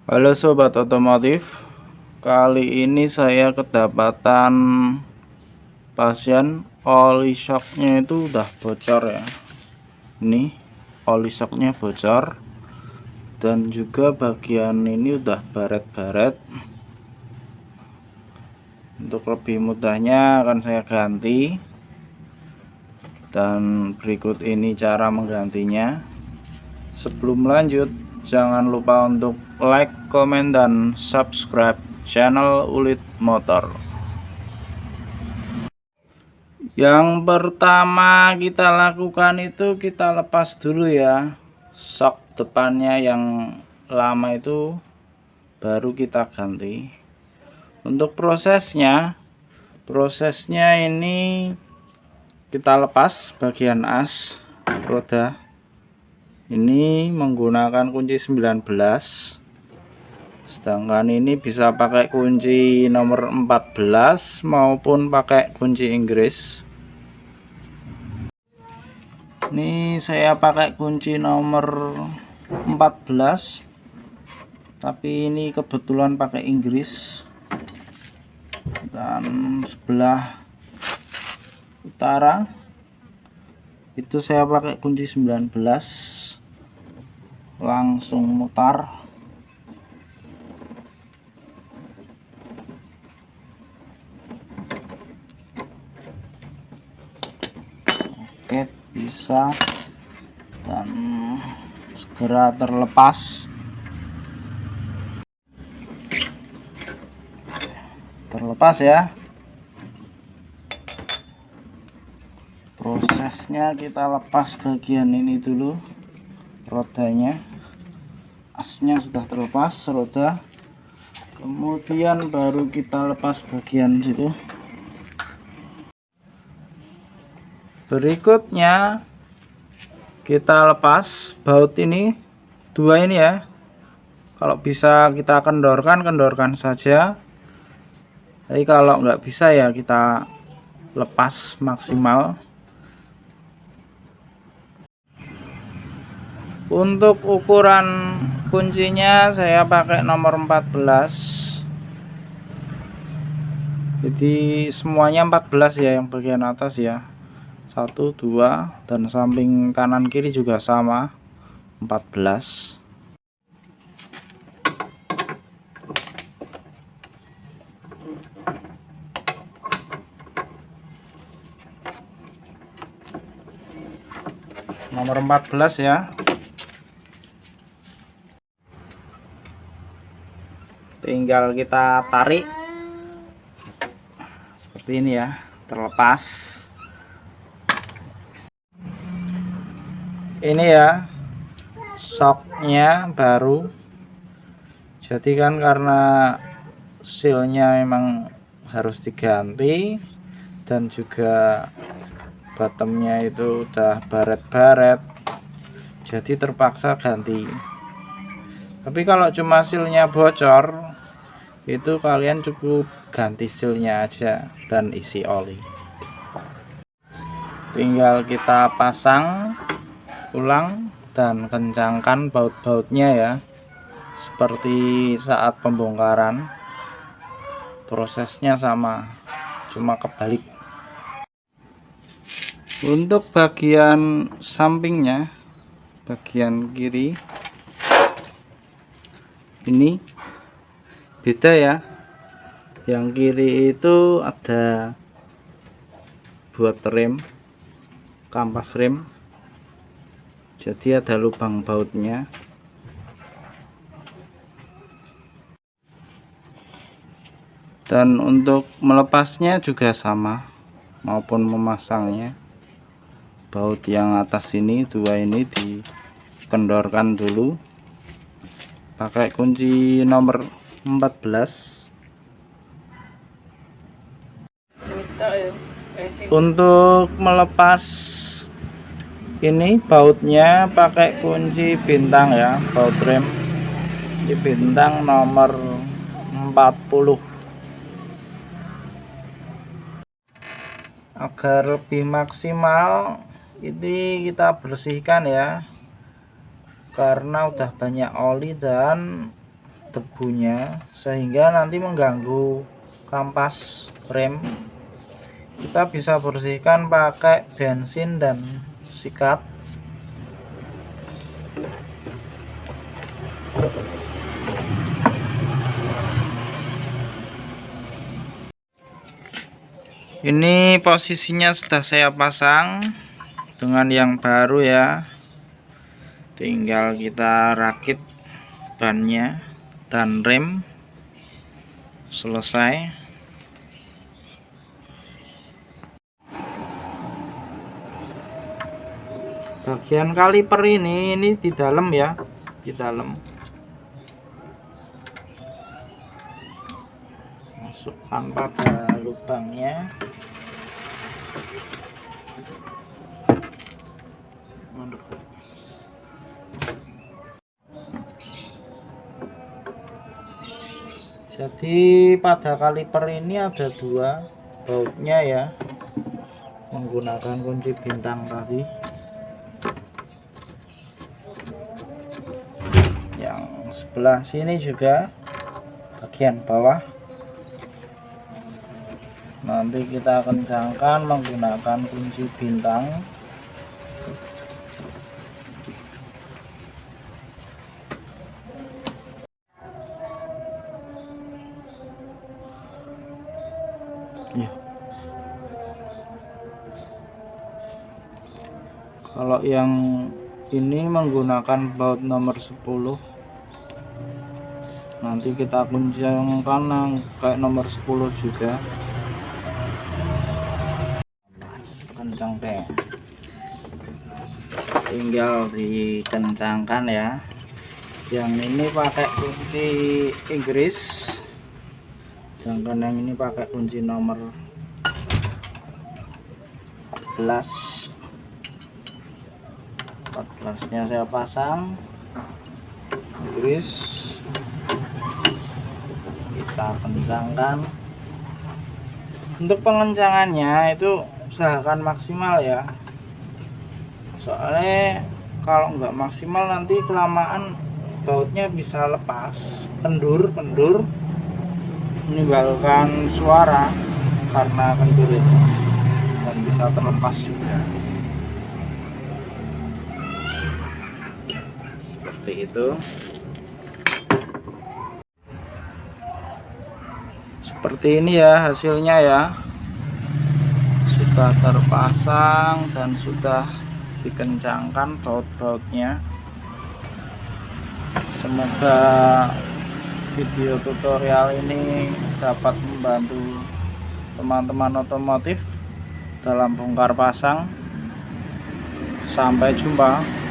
Halo sobat otomotif, kali ini saya kedapatan pasien oli shocknya itu udah bocor ya. Ini oli shocknya bocor dan juga bagian ini udah baret-baret. Untuk lebih mudahnya akan saya ganti, dan berikut ini cara menggantinya. Sebelum lanjut, jangan lupa untuk like, komen, dan subscribe channel Ulit Motor. Yang pertama kita lakukan itu kita lepas dulu ya shock depannya yang lama itu, baru kita ganti. Untuk prosesnya ini kita lepas bagian as roda ini menggunakan kunci 19, sedangkan ini bisa pakai kunci nomor 14 maupun pakai kunci Inggris. Ini saya pakai kunci nomor 14, tapi ini kebetulan pakai Inggris, dan sebelah utara itu saya pakai kunci 19. Langsung mutar. Oke, bisa, dan segera terlepas ya. Prosesnya kita lepas bagian ini dulu, rodanya. Asnya sudah terlepas roda, kemudian baru kita lepas bagian situ. Berikutnya kita lepas baut ini, dua ini ya. Kalau bisa kita kendorkan saja, tapi kalau nggak bisa ya kita lepas maksimal. Untuk ukuran kuncinya saya pakai nomor 14, jadi semuanya 14 ya, yang bagian atas ya 1, 2, dan samping kanan kiri juga sama 14. Nomor 14 ya. Tinggal kita tarik seperti ini ya, terlepas. Ini ya shocknya baru, jadi kan karena sealnya memang harus diganti, dan juga bottomnya itu udah baret-baret, jadi terpaksa ganti. Tapi kalau cuma sealnya bocor, itu kalian cukup ganti sealnya aja dan isi oli. Tinggal kita pasang ulang dan kencangkan baut-bautnya ya, seperti saat pembongkaran. Prosesnya sama, cuma kebalik. Untuk bagian sampingnya, bagian kiri ini beda ya. Yang kiri itu ada buat rem, kampas rem, jadi ada lubang bautnya. Dan untuk melepasnya juga sama, maupun memasangnya. Baut yang atas ini, dua ini dikendorkan dulu pakai kunci nomor 14. Untuk melepas ini bautnya pakai kunci bintang ya, baut rem di bintang nomor 40. Agar lebih maksimal ini kita bersihkan ya, karena udah banyak oli dan debunya sehingga nanti mengganggu kampas rem. Kita bisa bersihkan pakai bensin dan sikat. Ini posisinya sudah saya pasang dengan yang baru ya. Tinggal kita rakit bannya dan rem, selesai. Bagian kaliper ini di dalam ya, di dalam. Masukkan pada lubangnya. Jadi pada kaliper ini ada dua bautnya ya, menggunakan kunci bintang tadi. Yang sebelah sini juga bagian bawah. Nanti kita kencangkan menggunakan kunci bintang. Ya. Kalau yang ini menggunakan baut nomor 10, nanti kita kencangkan kayak nomor 10 juga. Kencang deh, tinggal dikencangkan ya. Yang ini pakai kunci Inggris, sedangkan yang ini pakai kunci nomor 14 nya saya pasang Inggris. Kita kencangkan. Untuk pengencangannya itu usahakan maksimal ya, soalnya kalau nggak maksimal nanti kelamaan bautnya bisa lepas, kendur menimbulkan suara karena kendur itu, dan bisa terlepas juga. Seperti itu. Seperti ini ya hasilnya ya, sudah terpasang dan sudah dikencangkan baut-bautnya. Semoga video tutorial ini dapat membantu teman-teman otomotif dalam bongkar pasang. Sampai jumpa.